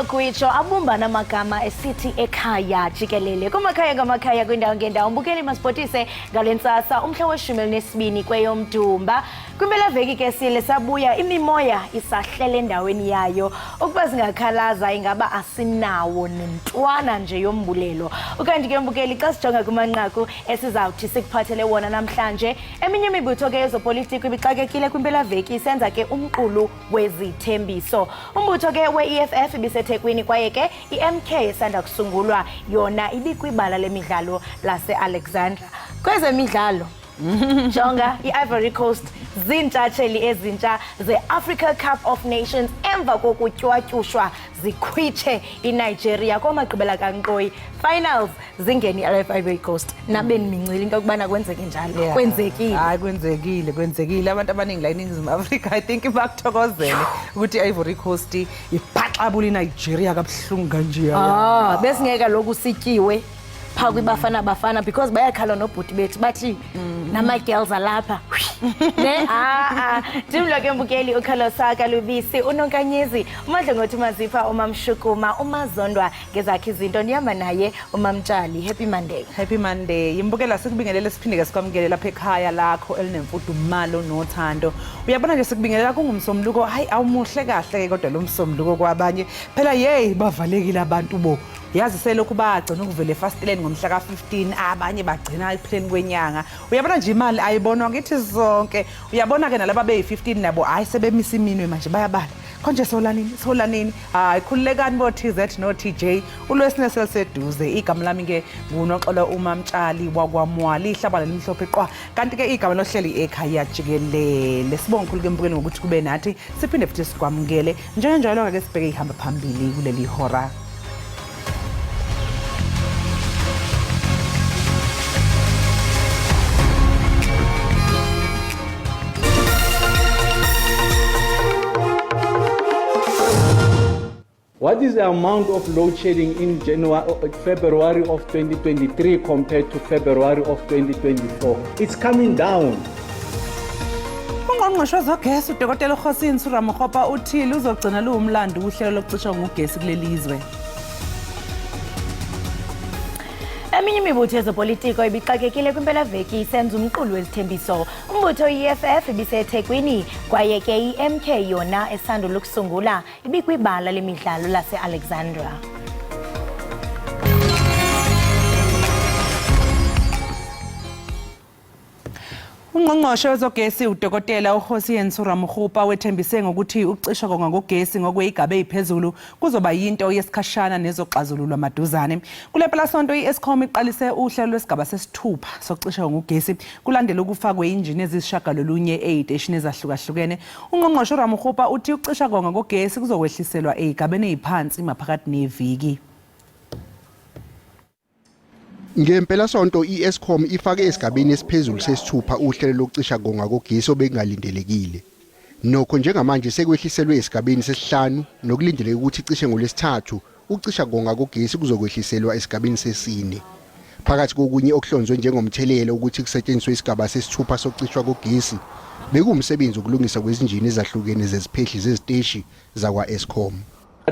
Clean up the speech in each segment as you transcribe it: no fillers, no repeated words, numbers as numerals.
kwitsho abumbana amagama esithi Ekhaya Jikelele. Kumakhaya ngamakhaya kwindawo ngendawo mbukeli masibhotise ngalentsasa umhla we-12 kweyoMdumba. Kwimpelaveki ke sile sabuya imimoya isahlele endaweni yayo. Ukuba singakhalaza ingaba asinawo nentwana nje yombulelo. Ukanti ke mbukeli xa sijonga kumanqaku esizawuthi sikuphathele wona namhlanje. Eminye imibutho ke yezopolitiko ibixakekile kwimpelaveki isenza ke umqulu wezithembiso. Umbutho ke we-EFF ibiseThekwini kwaye ke i-MK esanda kusungulwa yona ibikwibala lemidlalo lase-Alexandra. Kwezemidlalo jonga i-Ivory Coast zintshatsheli ezintsha ze-Africa Cup of Nations emva kokutywatyushwa zikhwitshe iNigeria komagqibela kankqoyi. Finals zingeni i-Ivory Coast. Nabeni mincili into yokubana kwenzeke njalo. Kwenzekile. Hayi kwenzekile. Abantu abaningi la eNingizimu Afrika I think bakuthokozele ukuthi i-Ivory Coast iphaxabula iNigeria kabuhlungu kanje. Besingeka lokhu sityiwe pha kwibafana because bayakhala nobhuti bethu bathi nama-girls alapha ne timlo ke mbukeli uKhalosaka Lubisi uNonkanyezi uMandla ngothi mazipha uMamshukuma uMazondwa ngezakhe izinto ndihamba naye uMamtshali. Happy Monday imbukela sikubingelela siphinde ke sikwamukele lapha ekhaya lakho elinemfudumalo nothando. Uyabona nje sikubingelela kungumsomluko hayi awumuhle kahle ke kodwa lo msomluko kwabanye phela bavalekile abantu bo yazi selokhu bagcina ukuvela efastileni ngomhla ka-15 abanye bagcina ekupheni kwenyanga. Uyabona nje imali ayibonwa ngithi zonke. Uyabona ke nalaba beyi-15 nabo hayi sebemisa iminwe manje bayabala konje solanini hayi khululekani bo-TZ no-TJ uLwesine seliseduze. Igama lami ke nguNoxolo uMamtshali wakwamwali ihlaba lelimhlophe qwa kanti ke igama lohleli Ekhaya Jikelele. Sibonge khulu ke mbukeli ngokuthi kube nathi siphinde futhi sikwamukele njengenjalo ke sibheke ihamba phambili kuleli hora. What is the amount of load shedding in February of 2023 compared to February of 2024? It's coming down. Ungqongqoshe wezogesi uDokotela uKhosini Suramokgopa uthile uzogcina luwumlando uhlelo lokucishwa ngogesi kulelizwe. Eminye imibutho yezopolitiko ibixakekile kwimpelaveki isenza umqulu wezithembiso. Umbutho i-EFF ibiseThekwini kwaye ke i-MK yona esandula ukusungula ibikwibala lemidlalo lase-Alexandra. Ungqongqoshe wezogesi uDokotela uKhosini Suramokgopa wethembise ngokuthi ukucishwa ngogesi ngokwezigaba eziphezulu kuzoba yinto yesikhashana nezoxazululwa maduzane. Kule mpelasonto i-Eskom iqalise uhlelo lwesigaba sesi-6 sokucishwa ngogesi kulandela ukufakwe injini ezisishagalolunye eziteshini ezahlukahlukene. Ungqongqoshe uRamokgopa uthi ukucishwa ngogesi kuzokwehliselwa ezigabeni eziphansi maphakathi neviki. Ngempela sonto i-Eskom ifake esigabeni esiphezulu sesithupha uhlelo lokucisha ngogesi obengalindelekile. Nokho njengamanje sekwehliselwe esigabeni sesi-5 nokulindeleke ukuthi icishe ngolesithathu ukucisha ngogesi kuzokwehliselwa esigabeni sesi-4. Phakathi kokunye okuhlonzwe njengomthelelo ukuthi kusetshenziswe isigaba sesithupha sokucishwa ngogesi bekumsebenzi ukulungisa kwezinjini ezahlukene zeziphehli zeziteshi zakwa-Eskom.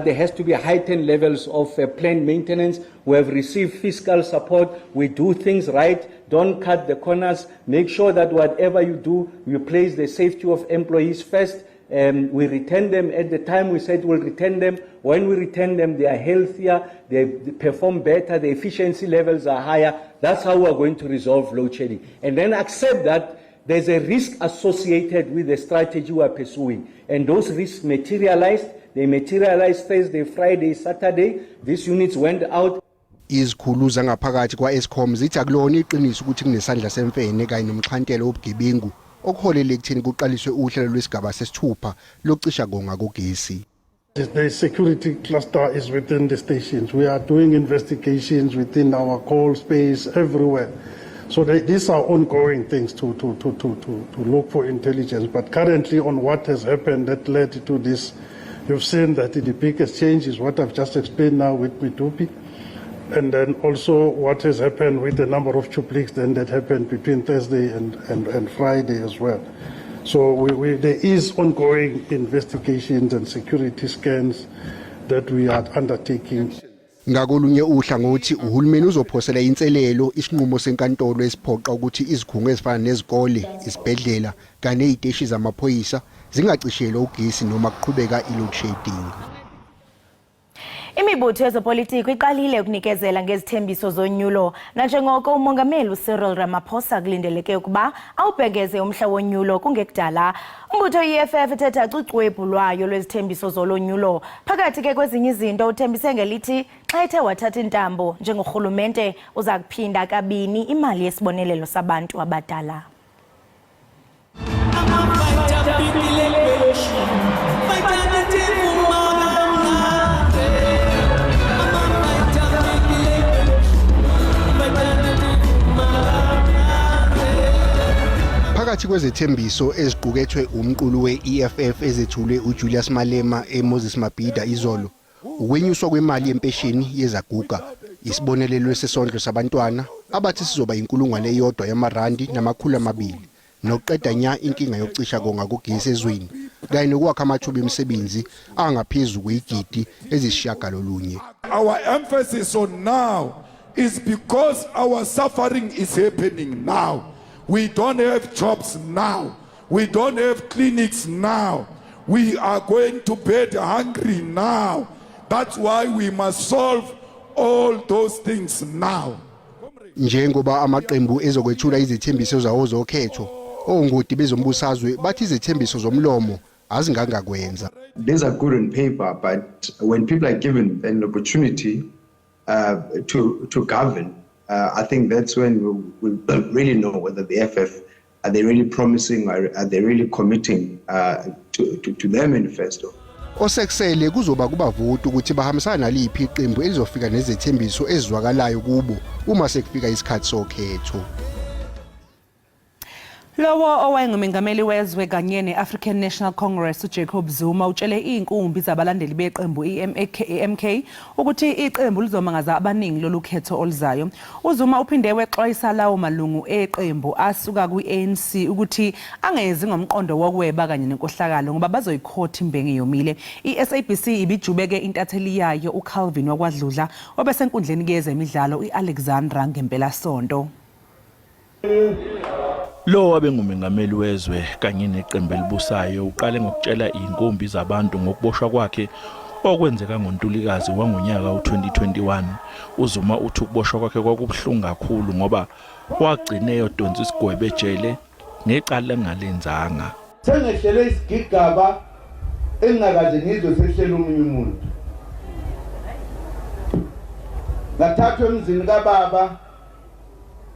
There has to be heightened levels of planned maintenance. We have received fiscal support. We do things right. Don't cut the corners. Make sure that whatever you do, you place the safety of employees first. We return them at the time we said we'll return them. When we return them, they are healthier, they perform better, the efficiency levels are higher. That's how we're going to resolve load shedding. And then accept that there's a risk associated with the strategy we're pursuing. And those risks materialized. They materialized Thursday, Friday, Saturday. These units went out. Izikhulu zangaphakathi kwa-Eskom zithi akulona iqiniso ukuthi kunesandla semfene kanye nomxhantelo wobugebengu okuholele ekutheni kuqaliswe uhlelo lwesigaba sesithupha lokucisha ngogesi. The security cluster is within the stations. We are doing investigations within our coal space everywhere. So these are ongoing things to look for intelligence. But currently on what has happened that led to this, you've seen that the biggest change is what I've just explained now with Mitupi. And then also what has happened with the number of chupliks then that happened between Thursday and Friday as well. So there is ongoing investigations and security scans that we are undertaking. Ngakolunye uhlangothi uhulumeni uzophosela inselelo isinqumo senkantolo esiphoqa ukuthi izikhungo ezifana nezikole, isibhedlela kanye neziteshi zamaphoyisa zingacishelwa ugesi noma kuqhubeka i-load shedding. Imibutho yezopolitiko iqalile ukunikezela ngezithembiso zonyulo nanjengoko umongameli uCyril Ramaphosa kulindeleke ukuba awubhengeze umhla wonyulo kungekudala. Umbutho EFF ethetha ucwebhu lwayo lwezithembiso zolonyulo phakathi ke kwezinye izinto uthembise ngelithi xa ethe wathatha intambo njengorhulumente uza kuphinda kabini imali yesibonelelo sabantu abadala. Phakathi kwezethembiso eziqukethwe umqulu we-EFF ezethulwe uJulius Malema eMoses Mabhida izolo, ukwenyuswa kwemali yempesheni yezaguga, isibonelelo sesondlo sabantwana abathi sizoba R1,000 yamarandi nama200, nokuqeda nya inkinga yokucisha konga kogesi ezweni, kanye nokwakha amathuba emisebenzi angaphezulu kwezigidi ezisishiyagalolunye. Our emphasis on now is because our suffering is happening now. We don't have jobs now. We don't have clinics now. We are going to bed hungry now. That's why we must solve all those things now. Njengoba amaqembu ezokwethula izithembiso zawo zokhetho, ongoti bezombusazwe bathi izithembiso zomlomo azingangakwenza. These are good on paper, but when people are given an opportunity to govern, I think that's when we'll really know whether the FF, are they really promising, are they really committing to their manifesto. Osekusele kuzoba kubavoti ukuthi bahambisana naliphi iqembu elizofika nezethembiso ezizwakalayo kubo uma sekufika isikhathi sokhetho. Lowo owayengumengameli wezwe kanye ne-African National Congress uJacob Zuma utshele inkumbi zabalandeli beqembu MK ukuthi iqembu lizomangaza abaningi lolukhetho oluzayo. UZuma uphinde wexwayisa lawo malungu eqembu asuka kwi-ANC ukuthi angezi ngomqondo wokweba kanye nenkohlakalo ngoba bazoyikhotha imbenge yomile. I-SABC ibijubeke intatheli yayo uCalvin wakwaDludla obesenkundleni yezemidlalo iAlexandra ngempelasonto. Lo wabengumengameli wezwe kanye neqembu elibusayo uqale ngokutshela inkumbi zabantu ngokuboshwa kwakhe okwenzeka ngoNtulikazi wangonyaka u2021. uZuma uthi ukuboshwa kwakhe kwakubuhlungu kakhulu ngoba wagcine yodonsa isigwebo ejele ngecala engalenzanga. Sengehlele isigigaba engakaze ngizwe sehlela umunye umuntu. Ngathathwa emzini kababa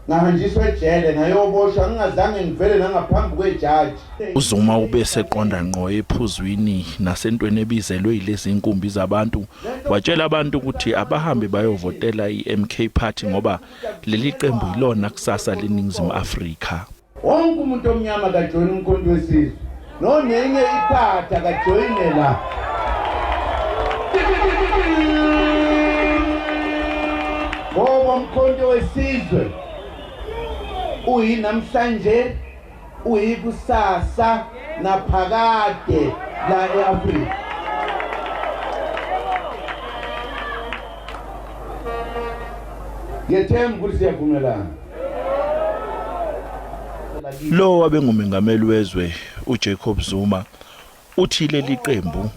nahanjiswe ejele nayoboshwa ngingazange ngivele nangaphambi kwejaji. uZuma ubeseqonda ngqo ephuzwini nasentweni ebizelwe yilezi inkumbi zabantu watshela abantu ukuthi abahambe bayovotela iMK Party ngoba leli qembu yilona kusasa leNingizimu Afrika. Wonke umuntu omnyama kajoyina umkhonto wesizwe nonenye iphatha kajoyine la. Ngoba umkhonto wesizwe uyinamhlanje uyikusasa naphakade la eAfrika. Ngethemba ukuthi siyavumelana. Lo wabengumengameli wezwe uJacob Zuma uthi leli qembu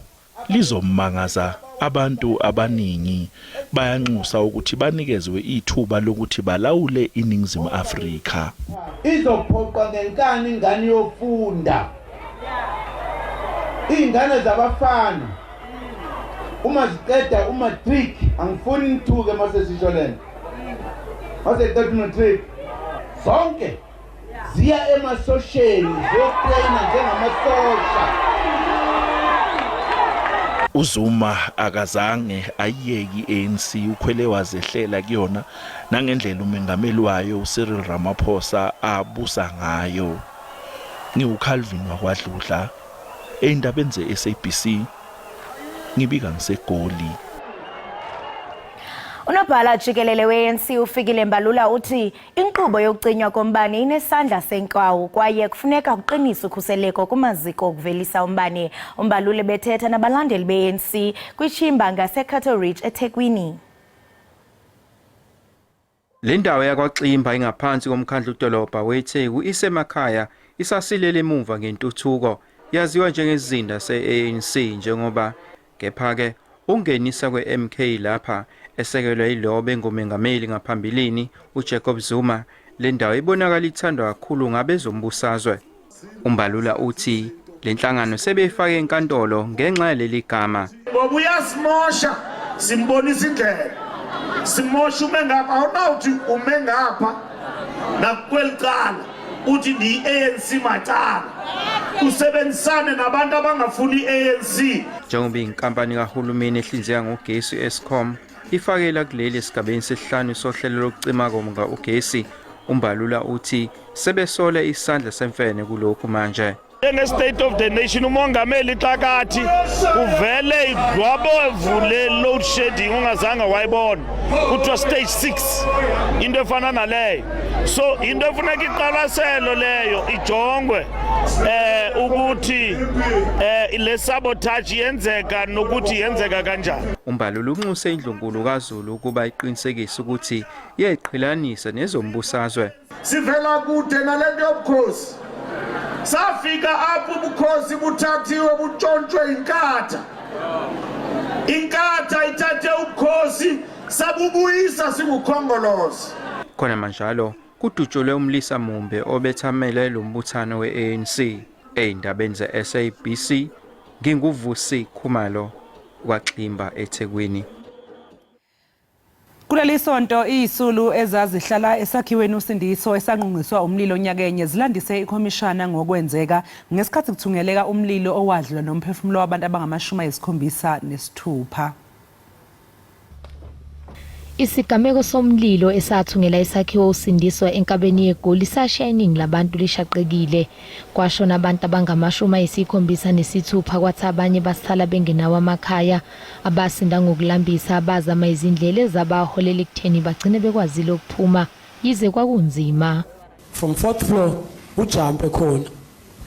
lizomangaza abantu abaningi bayanxusa ukuthi banikezwe ithuba lokuthi balawule iNingizimu Afrika. Izophoqa ngenkani ingane yofunda. Ingane zabafana uma ziqeda umatric angifuni ngithuke mase sisholene. Mase qeda umatric zonke ziya emasosheni zotraina njengamasosha. uZuma akazange ayeki ANC ukhwele wazehlela kuyona nangendlela umengameli wayo uCyril Ramaphosa abusa ngayo. NgiuCalvin wakwaDludla eindabeni zeSABC ngibika ngiseGoli. Unobhala Jikelele we-ANC ufikile Mbalula uthi inkqubo yokucinywa kombane inesandla senkwawu kwaye kufuneka kuqiniswe ukhuseleko kumaziko okuvelisa umbane. Umbalule bethetha nabalandeli be-ANC kwitshimba ngaseCattle Ridge eThekwini. Le ndawo yakwaXimba ingaphansi komkhandlu dolobha weTheku isemakhaya isasilele emuva ngentuthuko yaziwa njengezinda se-ANC njengoba kepha-ke ungenisa kwe-MK lapha esekelwe yilowo bengumengameli ngaphambilini uJacob Zuma. Le ndawo ibonakala ithandwa kakhulu ngabezombusazwe. Umbalula uthi le nhlangano sebeyifake enkantolo ngenxa yaleli gama. Ngoba uyasimosha simbonisa indlela. Simosha ume ngapha awunawuthi ume ngapha nakwelicala uthi ndi-ANC macala usebenzisane nabantu abangafuni i-ANC. Njengoba inkampani kahulumeni ehlinzeka ngogesi Eskom ifakela kuleli esigabeni sesihlanu sohlelo lokucima komga ugesi, Umbalula uthi sebesola isandla semfene kulokhu manje. State of the nation umongameli xakathi uvele idwabo evule load shedding ungazange wayibona kuthiwa stage 6 into efana naleyo. So into efuneka iqalaselo leyo ijongwe ukuthi le sabotage yenzeka nokuthi yenzeka kanjani. Umbalula unxuse indlunkulu kaZulu ukuba iqinisekise ukuthi yeqhilanisa nezombusazwe. Sivela kude nalento yobukhosi. Safika apho ubukhosi buthathiwe butshontshwe inkatha. Inkatha ithathe ubukhosi sabubuyisa singukhongolozi. Khona manjalo kudutshulwe umlisa Mumbe obethamele lo mbuthano we-ANC eindabeni ze-SABC. Nginguvusi Khumalo kwaXimba eThekwini. Kuleli sonto izisulu ezazihlala esakhiweni usindiso esanqunqiswa umlilo onyakenye zilandise ikhomishana ngokwenzeka ngesikhathi kuthungeleka umlilo owadlula nomphefumulo wabantu abangama-76. Isigameko somlilo esathungela isakhiwo usindiswa enkabeni yeGoli sashiya iningi labantu lishaqekile. Kwashona abantu abangama-76 kwathi abanye basithala bengenawo amakhaya. Abasinda ngokulambisa abazama izindlela ezabaholela ekutheni bagcine bekwazile ukuphuma yize kwakunzima. From 4th floor ujump khona.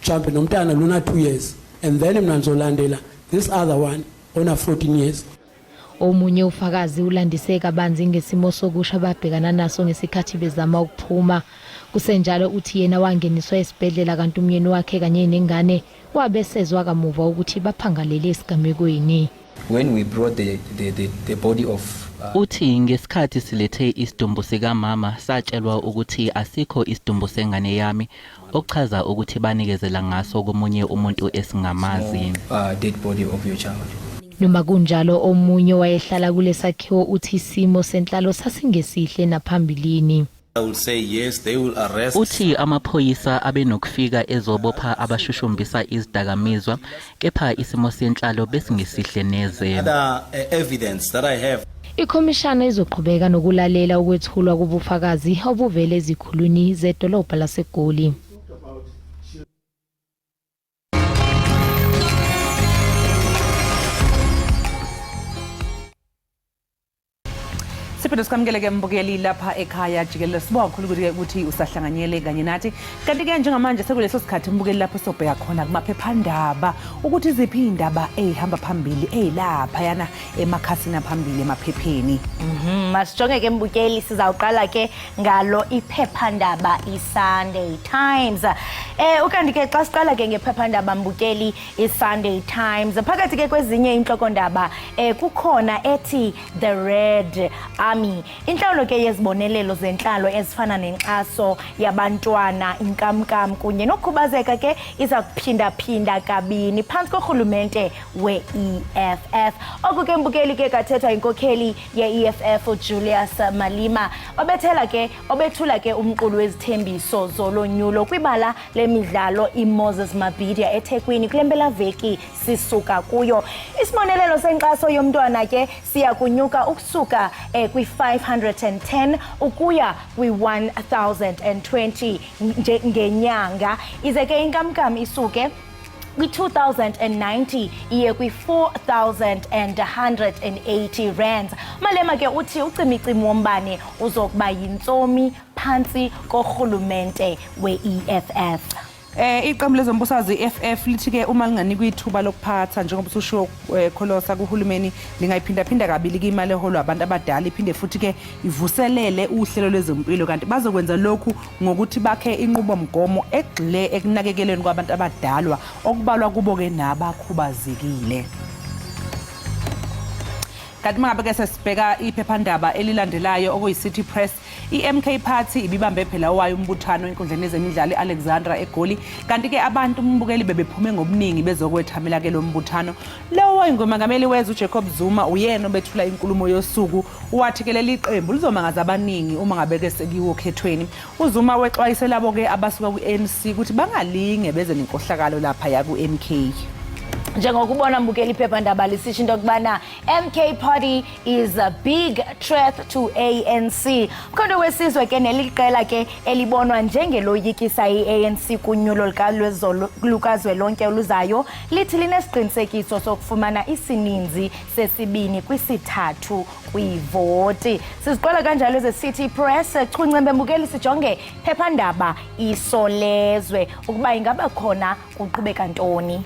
Ujump nomntana lona 2 years and then mina ngizolandela this other one ona 14 years. Omunye ufakazi ulandiseka banzi ngesimo sokusha babhekana naso ngesikhathi bezama ukuphuma. Kusenjalo uthi yena wangeniswa esibhedlela kanti umyeni wakhe kanye nengane wabesezwa kamuva ukuthi baphangalele esigamekweni. When we brought the body of uthi ngesikhathi silethe isidumbu sika mama satshelwa ukuthi asikho isidumbu sengane yami, okuchaza ukuthi banikezela ngaso komunye umuntu esingamazi. Dead body of your child. Noma kunjalo omunye wayehlala kulesakhiwo uthi isimo senhlalo sasingesihle naphambilini. I will say yes, they will arrest. Uthi amaphoyisa abenokufika ezobopha abashushumbisa izidakamizwa kepha isimo senhlalo besingesihle neze. Evidence that I have. Ikhomishana izoqhubeka nokulalela ukwethulwa kubufakazi obuvele ezikhulwini zedolobha laseGoli. Sipho sikamkeleke mbukeli lapha ekhaya Jikelele sibonga kakhulu ukuthi usahlanganyele kanye nathi. Kanti ke njengamanje sekuleso sikhathi mbukeli lapho sobheka khona kumaphephandaba ukuthi iziphi indaba ehamba phambili elapha yana emakhasini aphambili emaphepheni. Masijonge ke mbukeli sizawuqala ke ngalo iphephandaba iSunday Times. Ukanti ke xa siqala ke ngephephandaba mbukeli iSunday Times phakathi ke kwezinye inhlokondaba kukhona ethi The Red Army. Inhlawulo ke yezibonelelo zenhlalo ezifana nenkxaso yabantwana, inkamnkam kunye nokukhubazeka ke iza kuphinda kabini phansi kohulumente we-EFF. Oku ke mbukeli ke kathethwa inkokheli ye-EFF uJulius Malema obethula ke umqulu wezithembiso zolonyulo kwibala lemidlalo iMoses Mabhida eThekwini kule mpelaveki sisuka kuyo. Isibonelelo senkxaso yomntwana ke siya kunyuka ukusuka kwi-510 ukuya kwi-1020 ngenyanga, ize ke inkamnkam isuke kwi-2090 iye kwi-4,180 rands. Malema ke uthi ucimicimi wombane uzokuba yintsomi phantsi korhulumente we-EFF. Iqembu lezombusazwe iFF lithi ke uma linganikwa ithuba lokuphatha njengoba usushiwo Kholosa kuhulumeni lingayiphinda kabili imali eholwa abantu abadala iphinde futhi ke ivuselele uhlelo lwezempilo kanti bazokwenza lokhu ngokuthi bakhe inqubomgomo egxile ekunakekeleni kwabantu abadalwa okubalwa kubo ke nabakhubazekile. Kanti mangabe ke sesibheka iphephandaba elilandelayo okuyi-City Press, i-MK Party ibibambe phela owayo umbuthano enkundleni yezemidlalo Alexandra eGoli kanti ke abantu umbukeli bebephume ngobuningi bezokwethamela ke lo mbutano. Lowo ingomongameli wezwe uJacob Zuma uyena obethula inkulumo yosuku wathi ke leli qembu lizomangaza abaningi uma ngabe ke sekiwo okhethweni. UZuma wexwayise labo ke abasuka ku-ANC ukuthi bangalinge beze nenkohlakalo lapha ya ku-MK. Njengokubona mbukeli iphephandaba lisisho into yokubana MK Party is a big threat to ANC. Mkhondo wesizwe ke neliqela ke elibonwa njengeloyikisa i-ANC kunyulo lukazwelonke oluzayo lithi linesiqinisekiso sokufumana isininzi sesibini kwisithathu kwivoti. Siziqola kanjalo ze-City Press chuncembe mbukeli sijonge phephandaba isolezwe ukuba ingaba khona kuqhubeka ntoni.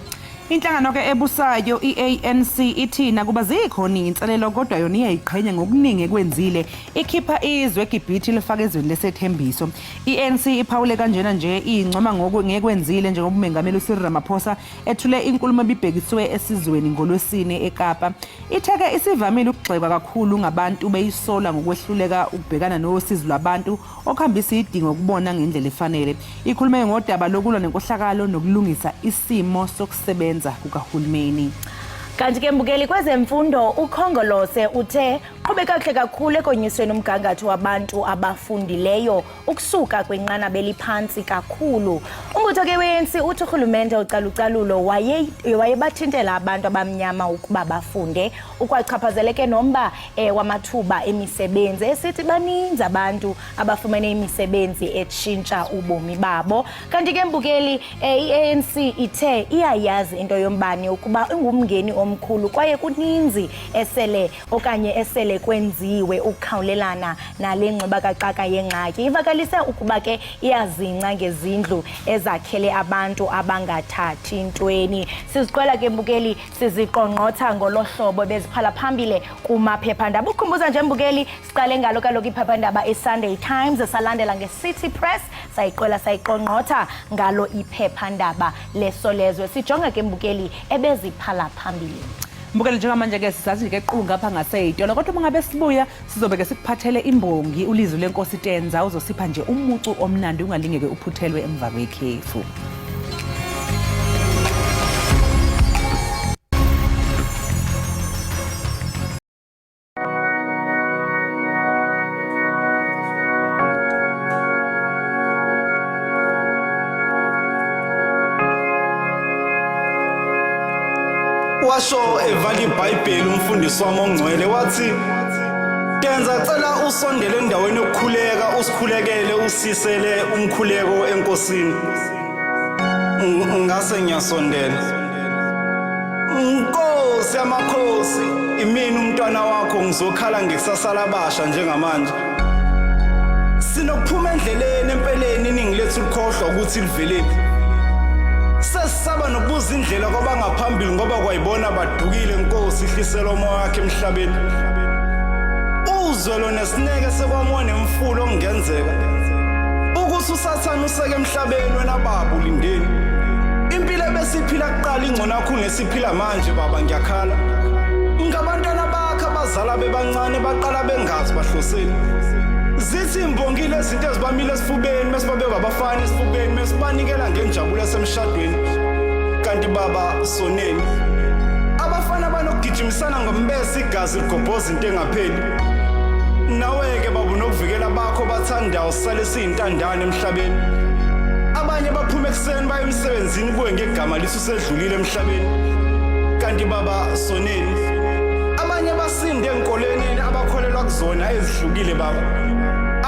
Inhlangano ke ebusayo i-ANC ithina kuba zikhona inselelo kodwa yona iyayiqhenya ngokuningi ekwenzile ikhipha izwe eGibhithe lifaka ezweni lesethembiso. I-ANC iphawule kanjena nje ingcoma ngokunekwenzile njengoba umengameli uCyril Ramaphosa ethule inkulumo ebibhekiswe esizweni ngolwesine eKapa. Itheke isivamile ukugxekwa kakhulu ngabantu beyisola ngokwehluleka ukubhekana nosizo lwabantu okuhambisa idingo ukubona ngendlela efanele. Ikhulume ngodaba lokulwa nenkohlakalo nokulungisa isimo sokusebenza kukahulumeni. Kanti ke mbukeli kwezemfundo uKhongolose uthe qhubeka kakhulu ekonyusweni umgangatho wabantu abafundileyo ukusuka kwinqanaba eliphansi kakhulu. Umbutho ke we-ANC uthi urhulumente ucalucalulo wayebathintela abantu abamnyama ukuba bafunde ukwachaphazeleke nomba wamathuba emisebenzi esithi baninzi abantu abafumene imisebenzi etshintsha ubomi babo. Kanti ke mbukeli i-ANC ithe iyayazi into yombane ukuba ingumngeni omkhulu kwaye kuninzi esele kwenziwe ukukhawulelana nale ngxiba kaxaka yengxaki. Ivakalise ukuba ke iyazinca ngezindlu ezakhele abantu abangathathi ntweni. Siziqwela ke mbukeli siziqongqotha ngolohlobo beziphala phambili kumaphephandaba. Ukhumbuza nje mbukeli siqale ngalo kaloku iphephandaba iSunday Times salandela ngeCity Press sayiqwela sayiqongqotha ngalo iphephandaba lesolezwe. Sijonga ke mbukeli ebeziphala phambili. Mbukeli njengamanje ke sisazi ke qhu ngapha ngaseyitolo kodwa mangabe sibuya sizobe ke sikuphathele imbongi ulizwi lenkosi Tenza uzosipha nje umucu omnandi ungalingeke uphuthelwe emva kwekhefu. Washo evali iBhayibheli umfundisi wami ongcwele wathi Tenza cela usondele endaweni yokukhuleka usikhulekele usisele umkhuleko enkosini. Ngase ngiyasondela. Nkosi yamakhosi imini umntwana wakho ngizokhala ngekusasa labasha njengamanje. Sinokuphuma endleleni empeleni iningi lethu likhohlwa ukuthi livelephi. Sesisaba nokubuza indlela kwabangaphambili ngoba kwayibona badukile Nkosi ihlisela umoya wakhe emhlabeni. Uzwelo nesineke sekwamona emfulo ongenzeka. Ukuthi usathana useke emhlabeni wena baba ulindeni. Impilo ebesiphila kuqala ingcono yakho ngesiphila manje baba ngiyakhala. Ngabantwana bakhe abazala bebancane baqala bengazi bahloseni. Zithi imbongile izinto ezibamile esifubeni mesibabeka abafana esifubeni mesibanikela ngenjabulo yasemshadweni kanti baba soneni abafana banokugijimisana ngombese igazi ligobhoza into engapheli nawe ke baba unokuvikela bakho bathandayo sisale siyintandane emhlabeni abanye baphuma ekseni baye emsebenzini kuwe ngegama lisu sedlulile emhlabeni kanti baba soneni abanye basinde enkoleni abakholelwa kuzona ezihlukile baba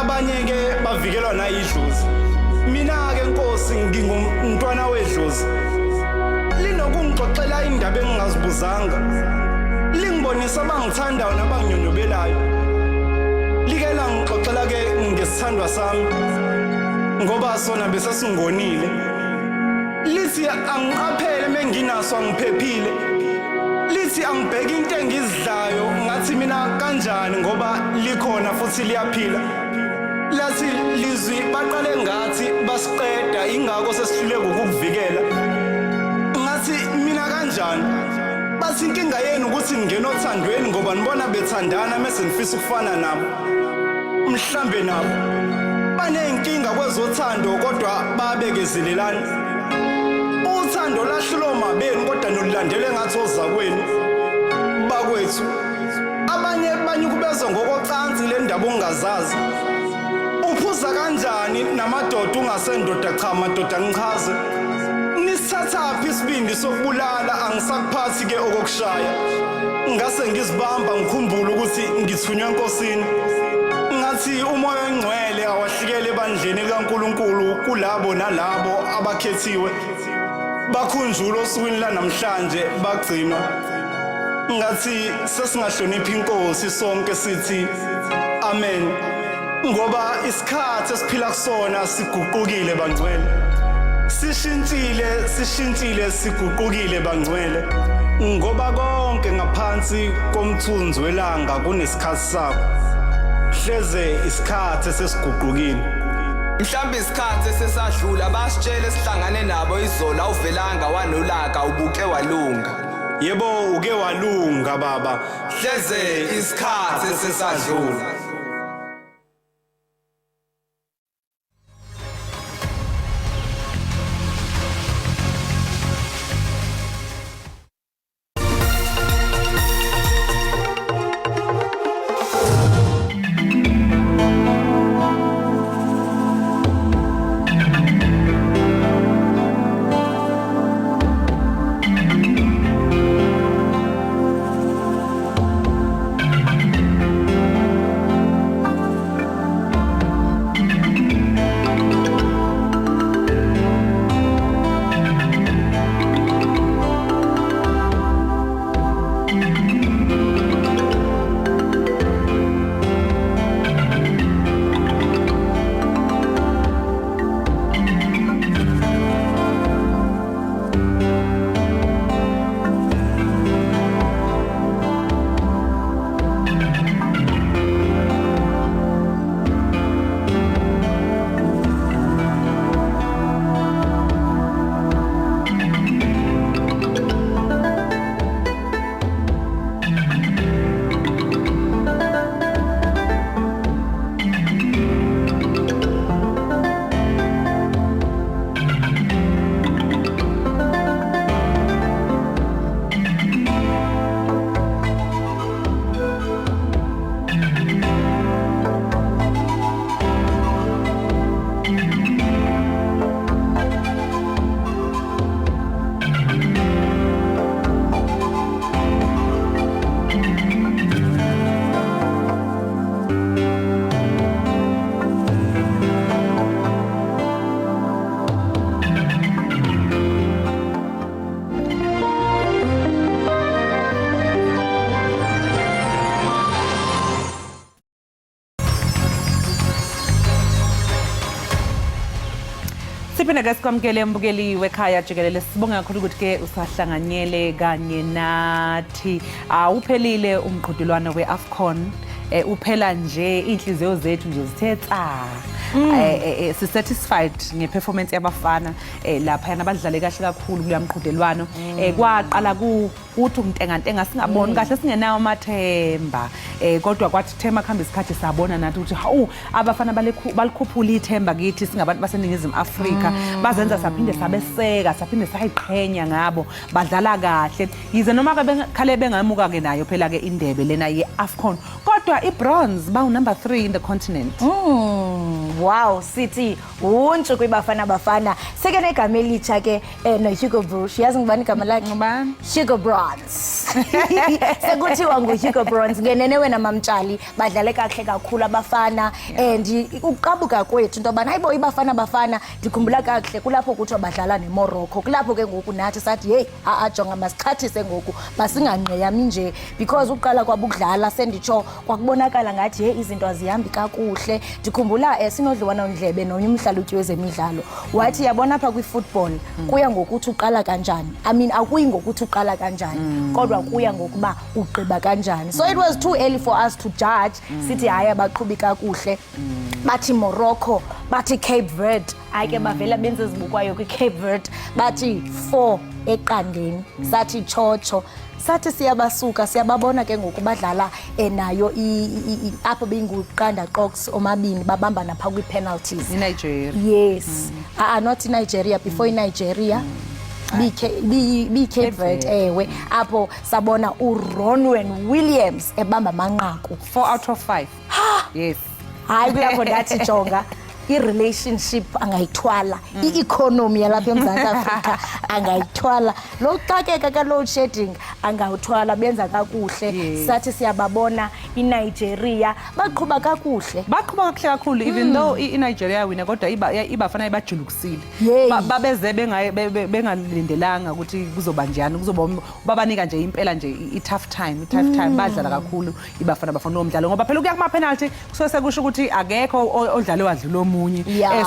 abanye ke bavikelwa nayidlozi mina ke Nkosi ngingumntwana wedlozi langixoxela indaba engingazibuzanga lingibonisa abangithandayo nabanginyonyobelayo like langixoxela ke ngesithandwa sami ngoba sona bese singonile lithi angiqaphele menginaso angiphephile lithi angibheke into engizidlayo ngathi mina kanjani ngoba likhona futhi liyaphila lathi lizwi baqale ngathi basiqeda ingako sesihluleka ukukuvikela ngathi mina kanjani bathi inkinga yenu ukuthi ngingena othandweni ngoba nibona bethandana mase ngifisa ukufana nabo mhlambe nabo banenkinga kwezothando kodwa babekezelelana uthando lahlulo mabeni kodwa nolulandele ngathi ozakwenu bakwethu abanye banyukubezwa ngokocansi le ndaba ongazazi uphuza kanjani namadoda ungasendoda cha madoda ngichaze nisithathaphi isibindi sokubulala angisakuphathi ke okokushaya ngase ngizibamba ngikhumbula ukuthi ngithunywa enkosini ngathi umoya ongcwele awahlikele ebandleni likaNkuluNkulu kulabo nalabo abakhethiwe bakhunjula osukwini lanamhlanje bagcinwa ngathi sesingahloniphi inkosi sonke sithi amen ngoba isikhathi esiphila kusona siguqukile bangcwele sishintshile siguqukile bangcwele ngoba konke ngaphansi komthunzi welanga kunesikhathi sakho hleze isikhathi sesiguqukile mhlambe isikhathi sesadlula basitshele sihlangane nabo izola uvelanga wanolaka ubuke walunga yebo uke walunga baba hleze isikhathi sesadlula Siphinde ke sikwamukele mbukeli wekhaya Jikelele sibonga kakhulu ukuthi ke usahlanganyele kanye nathi awuphelile umqhudelwano weAfcon uphela nje inhliziyo zethu nje zithetha si satisfied ngeperformance yabafana lapha nabadlale kahle kakhulu kuya mqhudelwano kwaqala kuthi untengantenga singaboni kahle singenayo amathemba kodwa kwathi thema khamba isikhathi sabona nathi ukuthi hawu abafana balikhuphula ithemba kithi singabantu baseningizimu Afrika bazenza saphinde sabeseka saphinde sayiqhenya ngabo badlala kahle yize noma ke khale bengamuka ke nayo phela ke indebe lena yeAfcon kodwa kodwa i-bronze bawu number 3 in the continent. Wow, sithi untshu kwibafana bafana. Seke negama elitsha ke no Hugo Bruce. Yazi ngibani igama lakhe? Ngubani? Hugo Bronze. Sekuthiwa nguHugo Bronze. Ngenene wena mamtshali badlale kahle kakhulu abafana and ukuqabuka kwethu into yobana hayibo ibafana bafana ndikhumbula kahle kulapho kuthiwa badlala neMorocco. Kulapho ke ngoku nathi sathi hey jonga masichathise ngoku basingangqeyami nje because uqala kwabukudlala senditsho kwakubonakala ngathi hey izinto azihambi kakuhle. Ndikhumbula sinodliwana ndlebe nomnye umhlalutyi wezemidlalo wathi yabona apha kwi-football kuya ngokuthi uqala kanjani. I mean akuyi ngokuthi uqala kanjani kodwa kuya ngokuba ugqiba kanjani. So it was too early for us to judge sithi hayi abaqhubi kakuhle bathi Morocco bathi Cape Verde ayike bavela benze izibukwayo kwi-Cape Verde bathi 4 eqandeni sathi chocho sathi siyabasuka siyababona ke ngokubadlala nayo apho benguqanda qox omabini babamba napha kwi-penalties Nigeria. Yes not in Nigeria before in Nigeria Cape Verde ewe apho sabona uRonwen Williams ebamba manqaku 4 out of 5. Yes. Hayi kulapho ndathi jonga i-relationship angayithwala i-economy yalapha eMzantsi Afrika angayithwala lo xakeka ka load shedding angawuthwala benza kakuhle sathi siyababona iNigeria baqhuba kakuhle kakhulu even though iNigeria wina kodwa ibafana ibajulukusile babeze bengalindelanga ukuthi kuzoba njani kuzoba babanika nje impela nje i-tough time badlala kakhulu ibafana bafana lo mdlalo ngoba phela kuya kuma penalty kusuke kusho ukuthi akekho odlale wadlula omunye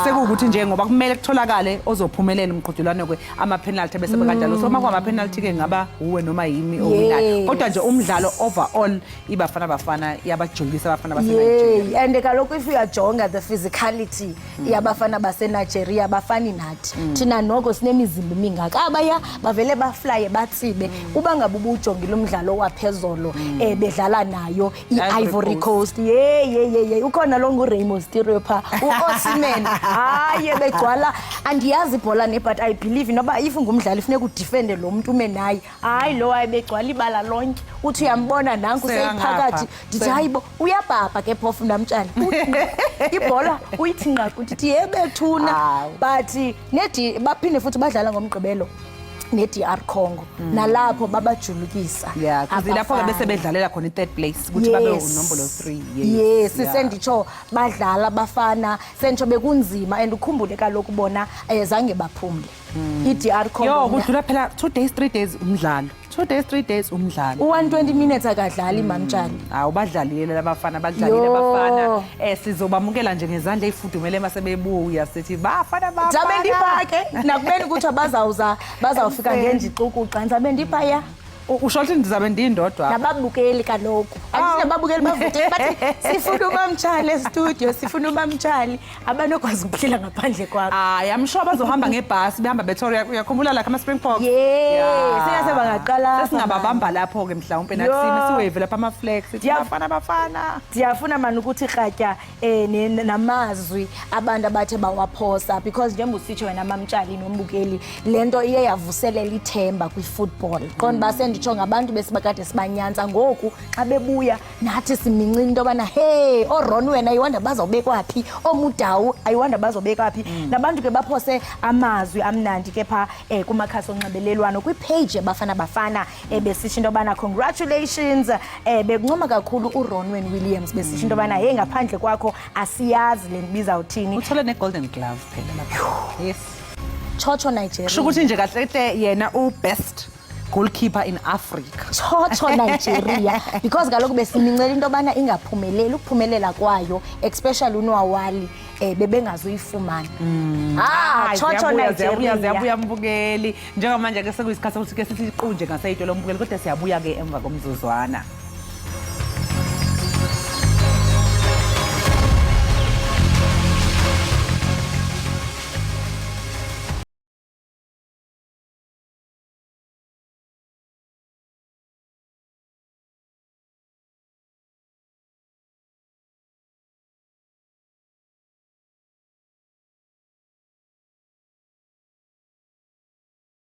sekuwukuthi nje ngoba kumele kutholakale ozophumelela umqhudelwano kwe ama penalty bese bekanjalo so makwa ama penalty ke ngaba uwe noma yimi owinayo kodwa nje umdlalo overall ibafana bafana yabajulisa abafana baseNigeria and kaloku if uyajonga the physicality yabafana baseNigeria bafani nathi thina noko sinemizimba mingaka abaya bavele baflye batsibe uba ngabe ubujongile umdlalo waphezolo bedlala nayo iIvory Coast ukhona lo nguRaymond Stereopa uOsimhen haye begcwala andiyazi ibhola ne but I believe noba if ngumdlali ifuneka udefende lo muntu ume naye hayi lo ayebegcwala ibala lonke uthi uyambona nanku seyiphakathi ndithi hayibo uyabhabha ke phofu namtshana ibhola uyithi nqaqu ndithi yebethuna but nedi baphinde futhi badlala ngomgqibelo neDR Congo nalapho babajulukisa lapho ke bese bedlalela khona i3rd place ukuthi babe unombolo 3 yes senditsho badlala bafana senditsho bekunzima and ukhumbule kaloku bona zange baphumle iDR Congo kudlula phela 2 days 3 days umdlalo 2 days 3 days umdlalo 120 minutes akadlali mamtshali ubadlalile labafana badlalile abafana sizobamukela nje ngezandla ezifudumele masebebuya sithi bafana Zabe ndifake nakubeni ukuthi bazawufika ngenjiquku qanza bendiphaya usho ukuthi ndizabe ndindodwa nababukeli kaloku akuthi nababukeli bavute bathi sifuna ubamtshali e-studio sifuna ubamtshali abanokwazi ukuphila ngaphandle kwakho I'm sure bazohamba ngebhasi behamba beToria uyakhumbula la kama Springboks siyase bangaqala sesingababamba lapho ke mhlawumbe nakusini siwave lapha ama flags sithi bafana ndiyafuna manje ukuthi rhatya namazwi abantu abathe bawaphosa because njengoba usitsho wena mamtshali nombukeli lento iye yavuselela ithemba kwi-football qonda base nditsho ngabantu besibakade sibanyanza ngoku xa bebuya nathi simincini into yobana hey oRon wena ayiwanda bazawubekwa phi oMudawu ayiwanda bazobekwa phi nabantu ke baphose amazwi amnandi ke pha kumakhasi onxibelelwano kwi-page yabafana bafana besisho into yobana congratulations bekuncoma kakhulu uRonwen Williams besisho into yobana hey ngaphandle kwakho asiyazi le ndibiza uthini uthole ne-golden glove phela lapha yes chocho Nigeria kusho ukuthi nje kahle yena u-best goalkeeper in Africa chocho Nigeria because kaloku besimincela into yobana ingaphumeleli ukuphumelela kwayo especially uNowali bebengazuyifumana chocho Nigeria ziyabuya mbukeli njengamanje ke sekuyisikhathi ukuthi ke sithi iqunje ngasayitolo mbukeli kodwa siyabuya ke emva komzuzwana